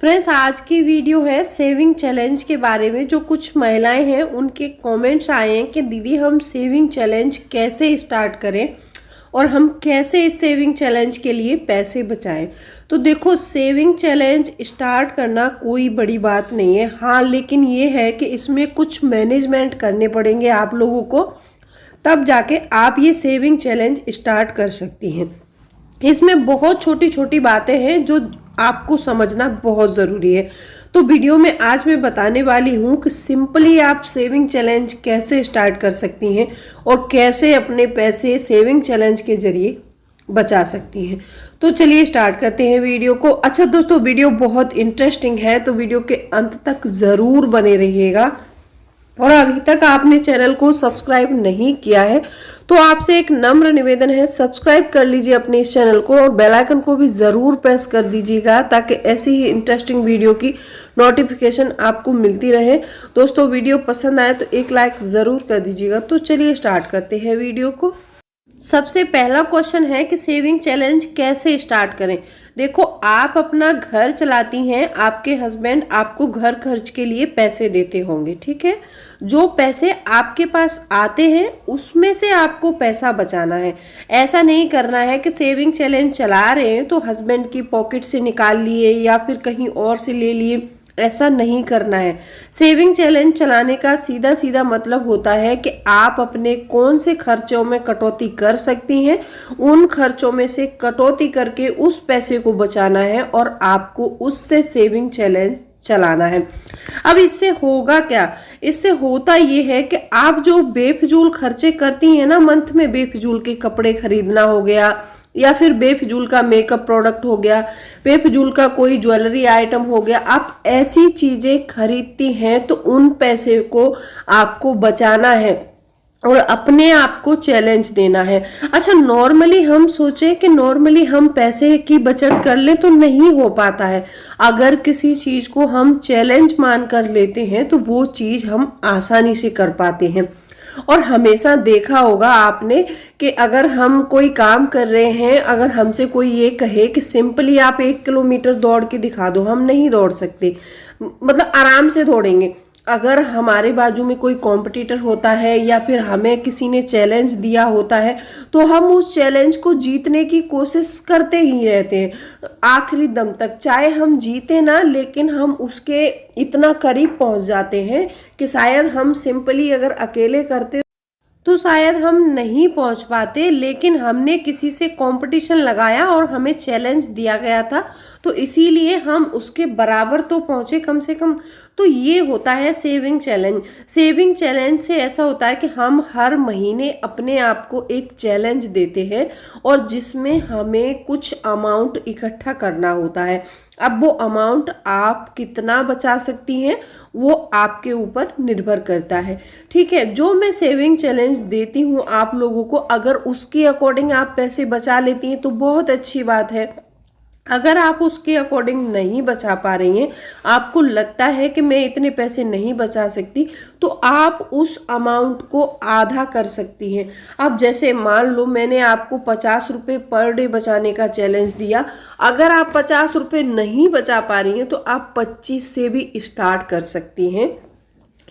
Friends, आज की video है सेविंग चैलेंज के बारे में। जो कुछ महिलाएं हैं उनके कमेंट्स आए हैं कि दीदी हम सेविंग चैलेंज कैसे स्टार्ट करें और हम कैसे इस सेविंग चैलेंज के लिए पैसे बचाएं। तो देखो, सेविंग चैलेंज स्टार्ट करना कोई बड़ी बात नहीं है। हाँ, लेकिन ये है कि इसमें कुछ मैनेजमेंट करने पड़ेंगे आप लोगों को, तब जाके आप ये सेविंग चैलेंज स्टार्ट कर सकती हैं। इसमें बहुत छोटी छोटी बातें हैं जो आपको समझना बहुत ज़रूरी है। तो वीडियो में आज मैं बताने वाली हूँ कि सिंपली आप सेविंग चैलेंज कैसे स्टार्ट कर सकती हैं और कैसे अपने पैसे सेविंग चैलेंज के जरिए बचा सकती हैं। तो चलिए स्टार्ट करते हैं वीडियो को। अच्छा दोस्तों, वीडियो बहुत इंटरेस्टिंग है तो वीडियो के अंत तक ज़रूर बने रहिएगा। और अभी तक आपने चैनल को सब्सक्राइब नहीं किया है तो आपसे एक नम्र निवेदन है, सब्सक्राइब कर लीजिए अपने इस चैनल को और बेल आइकन को भी ज़रूर प्रेस कर दीजिएगा ताकि ऐसी ही इंटरेस्टिंग वीडियो की नोटिफिकेशन आपको मिलती रहे। दोस्तों, वीडियो पसंद आए तो एक लाइक ज़रूर कर दीजिएगा। तो चलिए स्टार्ट करते हैं वीडियो को। सबसे पहला क्वेश्चन है कि सेविंग चैलेंज कैसे स्टार्ट करें। देखो, आप अपना घर चलाती हैं, आपके हस्बैंड आपको घर खर्च के लिए पैसे देते होंगे, ठीक है। जो पैसे आपके पास आते हैं उसमें से आपको पैसा बचाना है। ऐसा नहीं करना है कि सेविंग चैलेंज चला रहे हैं तो हस्बैंड की पॉकेट से निकाल लिए या फिर कहीं और से ले लिए, ऐसा नहीं करना है। सेविंग चैलेंज चलाने का सीधा सीधा मतलब होता है कि आप अपने कौन से खर्चों में कटौती कर सकती हैं, उन खर्चों में से कटौती करके उस पैसे को बचाना है और आपको उससे सेविंग चैलेंज चलाना है। अब इससे होगा क्या? इससे होता ये है कि आप जो बेफिजूल खर्चे करती हैं ना, मंथ में बेफिजूल के कपड़े खरीदना हो गया या फिर बेफिजूल का मेकअप प्रोडक्ट हो गया, बेफिजूल का कोई ज्वेलरी आइटम हो गया, आप ऐसी चीजें खरीदती हैं तो उन पैसे को आपको बचाना है और अपने आप को चैलेंज देना है। अच्छा, नॉर्मली हम सोचें कि नॉर्मली हम पैसे की बचत कर लें तो नहीं हो पाता है। अगर किसी चीज को हम चैलेंज मान कर लेते हैं तो वो चीज हम आसानी से कर पाते हैं। और हमेशा देखा होगा आपने कि अगर हम कोई काम कर रहे हैं, अगर हमसे कोई ये कहे कि सिंपली आप 1 किलोमीटर दौड़ के दिखा दो, हम नहीं दौड़ सकते, मतलब आराम से दौड़ेंगे। अगर हमारे बाजू में कोई कॉम्पिटिटर होता है या फिर हमें किसी ने चैलेंज दिया होता है तो हम उस चैलेंज को जीतने की कोशिश करते ही रहते हैं आखिरी दम तक। चाहे हम जीते ना, लेकिन हम उसके इतना करीब पहुंच जाते हैं कि शायद हम सिंपली अगर अकेले करते तो शायद हम नहीं पहुंच पाते, लेकिन हमने किसी से कंपटीशन लगाया और हमें चैलेंज दिया गया था तो इसीलिए हम उसके बराबर तो पहुंचे कम से कम। तो ये होता है सेविंग चैलेंज। सेविंग चैलेंज से ऐसा होता है कि हम हर महीने अपने आप को एक चैलेंज देते हैं और जिसमें हमें कुछ अमाउंट इकट्ठा करना होता है। अब वो अमाउंट आप कितना बचा सकती हैं वो आपके ऊपर निर्भर करता है, ठीक है। जो मैं सेविंग चैलेंज देती हूँ आप लोगों को, अगर उसके अकॉर्डिंग आप पैसे बचा लेती हैं तो बहुत अच्छी बात है। अगर आप उसके अकॉर्डिंग नहीं बचा पा रही हैं, आपको लगता है कि मैं इतने पैसे नहीं बचा सकती, तो आप उस अमाउंट को आधा कर सकती हैं। अब जैसे मान लो मैंने आपको 50 रुपये पर डे बचाने का चैलेंज दिया, अगर आप 50 रुपये नहीं बचा पा रही हैं तो आप 25 से भी स्टार्ट कर सकती हैं।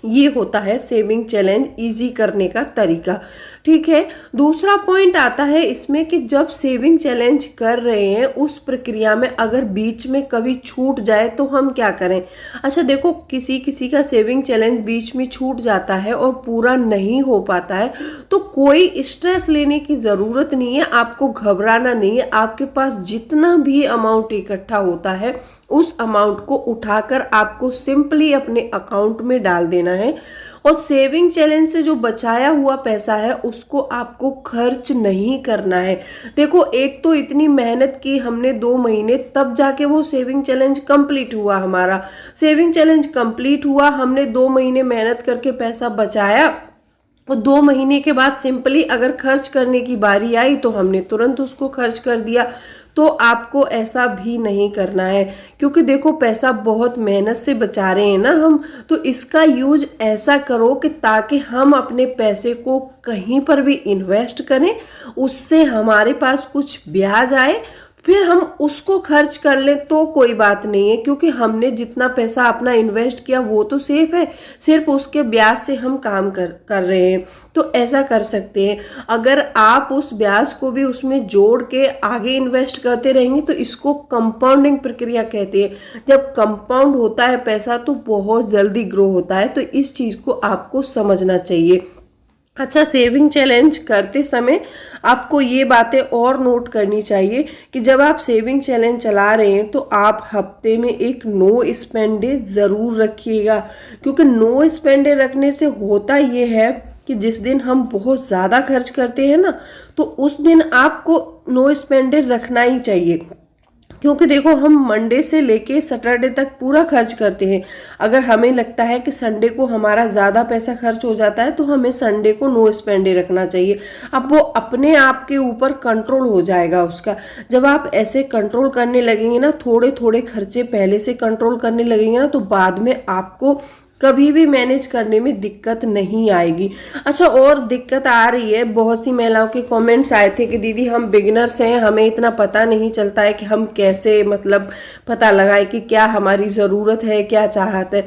ये होता है सेविंग चैलेंज इजी करने का तरीका, ठीक है। दूसरा पॉइंट आता है इसमें कि जब सेविंग चैलेंज कर रहे हैं उस प्रक्रिया में अगर बीच में कभी छूट जाए तो हम क्या करें। अच्छा देखो, किसी किसी का सेविंग चैलेंज बीच में छूट जाता है और पूरा नहीं हो पाता है तो कोई स्ट्रेस लेने की ज़रूरत नहीं है, आपको घबराना नहीं है। आपके पास जितना भी अमाउंट इकट्ठा होता है उस अमाउंट को उठाकर आपको सिंपली अपने अकाउंट में डाल देना है और सेविंग चैलेंज से जो बचाया हुआ पैसा है उसको आपको खर्च नहीं करना है। देखो, एक तो इतनी मेहनत की हमने 2 महीने, तब जाके वो सेविंग चैलेंज कंप्लीट हुआ। हमारा सेविंग चैलेंज कंप्लीट हुआ, हमने 2 महीने मेहनत करके पैसा बचाया और 2 महीने के बाद सिंपली अगर खर्च करने की बारी आई तो हमने तुरंत उसको खर्च कर दिया। तो आपको ऐसा भी नहीं करना है, क्योंकि देखो पैसा बहुत मेहनत से बचा रहे हैं ना हम, तो इसका यूज ऐसा करो कि ताकि हम अपने पैसे को कहीं पर भी इन्वेस्ट करें, उससे हमारे पास कुछ ब्याज आए, फिर हम उसको खर्च कर लें तो कोई बात नहीं है, क्योंकि हमने जितना पैसा अपना इन्वेस्ट किया वो तो सेफ है, सिर्फ उसके ब्याज से हम काम कर रहे हैं। तो ऐसा कर सकते हैं। अगर आप उस ब्याज को भी उसमें जोड़ के आगे इन्वेस्ट करते रहेंगे तो इसको कंपाउंडिंग प्रक्रिया कहते हैं। जब कंपाउंड होता है पैसा तो बहुत जल्दी ग्रो होता है, तो इस चीज़ को आपको समझना चाहिए। अच्छा, सेविंग चैलेंज करते समय आपको ये बातें और नोट करनी चाहिए कि जब आप सेविंग चैलेंज चला रहे हैं तो आप हफ्ते में एक नो स्पेंड डे ज़रूर रखिएगा, क्योंकि नो स्पेंड डे रखने से होता ये है कि जिस दिन हम बहुत ज़्यादा खर्च करते हैं ना, तो उस दिन आपको नो स्पेंड डे रखना ही चाहिए। क्योंकि देखो, हम मंडे से लेके सैटरडे तक पूरा खर्च करते हैं। अगर हमें लगता है कि संडे को हमारा ज़्यादा पैसा खर्च हो जाता है तो हमें संडे को नो स्पेंड डे रखना चाहिए। अब वो अपने आप के ऊपर कंट्रोल हो जाएगा उसका। जब आप ऐसे कंट्रोल करने लगेंगे ना, थोड़े थोड़े खर्चे पहले से कंट्रोल करने लगेंगे ना, तो बाद में आपको कभी भी मैनेज करने में दिक्कत नहीं आएगी। अच्छा, और दिक्कत आ रही है, बहुत सी महिलाओं के कमेंट्स आए थे कि दीदी हम बिगिनर्स हैं, हमें इतना पता नहीं चलता है कि हम कैसे मतलब पता लगाएं कि क्या हमारी ज़रूरत है, क्या चाहत है।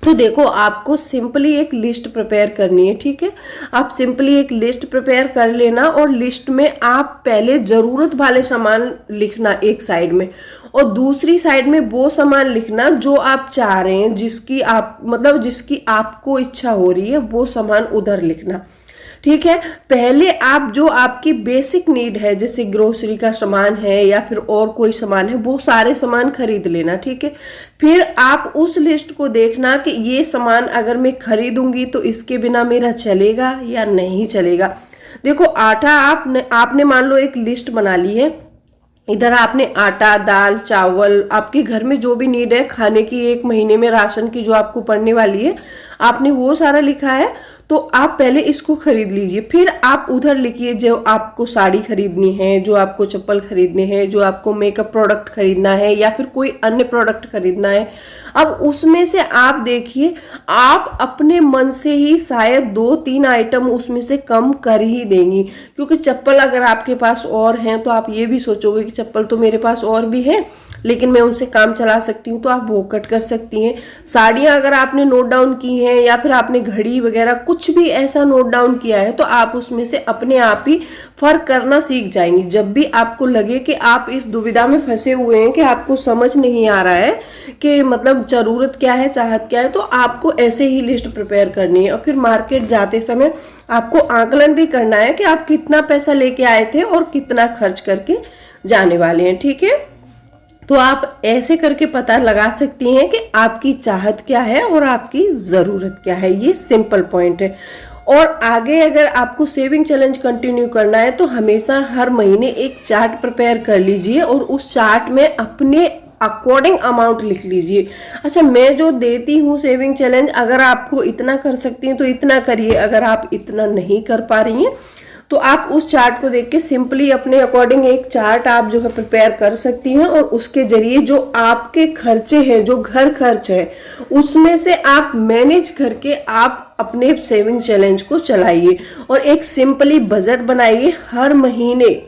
तो देखो, आपको सिंपली एक लिस्ट प्रिपेयर करनी है, ठीक है। आप सिंपली एक लिस्ट प्रिपेयर कर लेना और लिस्ट में आप पहले ज़रूरत वाले सामान लिखना एक साइड में, और दूसरी साइड में वो सामान लिखना जो आप चाह रहे हैं, जिसकी आप मतलब जिसकी आपको इच्छा हो रही है, वो सामान उधर लिखना, ठीक है। पहले आप जो आपकी बेसिक नीड है, जैसे ग्रोसरी का सामान है या फिर और कोई सामान है, वो सारे सामान खरीद लेना, ठीक है। फिर आप उस लिस्ट को देखना कि ये सामान अगर मैं खरीदूंगी तो इसके बिना मेरा चलेगा या नहीं चलेगा। देखो, आटा आपने मान लो एक लिस्ट बना ली है, इधर आपने आटा, दाल, चावल, आपके घर में जो भी नीड है खाने की, एक महीने में राशन की जो आपको पड़ने वाली है, आपने वो सारा लिखा है। तो आप पहले इसको खरीद लीजिए, फिर आप उधर लिखिए जो आपको साड़ी खरीदनी है, जो आपको चप्पल खरीदने हैं, जो आपको मेकअप प्रोडक्ट खरीदना है या फिर कोई अन्य प्रोडक्ट खरीदना है। अब उसमें से आप देखिए, आप अपने मन से ही शायद 2-3 आइटम उसमें से कम कर ही देंगी, क्योंकि चप्पल अगर आपके पास और हैं तो आप ये भी सोचोगे कि चप्पल तो मेरे पास और भी है लेकिन मैं उनसे काम चला सकती हूँ, तो आप वो कट कर सकती हैं। साड़ियाँ अगर आपने नोट डाउन की हैं या फिर आपने घड़ी वगैरह कुछ भी ऐसा नोट डाउन किया है तो आप उसमें से अपने आप ही फर्क करना सीख जाएंगी। जब भी आपको लगे कि आप इस दुविधा में फंसे हुए हैं कि आपको समझ नहीं आ रहा है कि मतलब जरूरत क्या है, चाहत क्या है, तो आपको ऐसे ही लिस्ट प्रिपेयर करनी है। और फिर मार्केट जाते समय आपको आकलन भी करना है कि आप कितना पैसा लेके आए थे और कितना खर्च करके जाने वाले हैं, ठीक है। तो आप ऐसे करके पता लगा सकती हैं कि आपकी चाहत क्या है और आपकी ज़रूरत क्या है। ये सिंपल पॉइंट है। और आगे अगर आपको सेविंग चैलेंज कंटिन्यू करना है तो हमेशा हर महीने एक चार्ट प्रिपेयर कर लीजिए और उस चार्ट में अपने अकॉर्डिंग अमाउंट लिख लीजिए। अच्छा, मैं जो देती हूँ सेविंग चैलेंज, अगर आपको इतना कर सकती हैं तो इतना करिए, अगर आप इतना नहीं कर पा रही हैं तो आप उस चार्ट को देख के सिंपली अपने अकॉर्डिंग एक चार्ट आप जो है प्रिपेयर कर सकती हैं और उसके जरिए जो आपके खर्चे हैं, जो घर खर्च है, उसमें से आप मैनेज करके आप अपने सेविंग चैलेंज को चलाइए। और एक सिंपली बजट बनाइए, हर महीने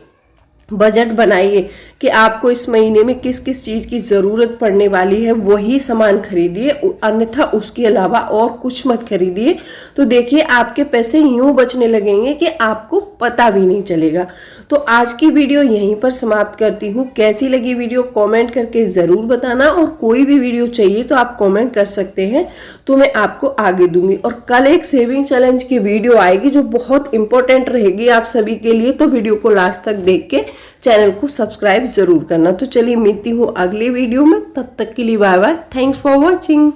बजट बनाइए कि आपको इस महीने में किस किस चीज़ की ज़रूरत पड़ने वाली है, वही सामान खरीदिए, अन्यथा उसके अलावा और कुछ मत खरीदिए। तो देखिए, आपके पैसे यूं बचने लगेंगे कि आपको पता भी नहीं चलेगा। तो आज की वीडियो यहीं पर समाप्त करती हूँ। कैसी लगी वीडियो कमेंट करके ज़रूर बताना, और कोई भी वीडियो चाहिए तो आप कमेंट कर सकते हैं, तो मैं आपको आगे दूंगी। और कल एक सेविंग चैलेंज की वीडियो आएगी जो बहुत इंपॉर्टेंट रहेगी आप सभी के लिए, तो वीडियो को लास्ट तक देख के चैनल को सब्सक्राइब जरूर करना। तो चलिए, मिलती हूँ अगले वीडियो में, तब तक के लिए bye bye, thanks for watching.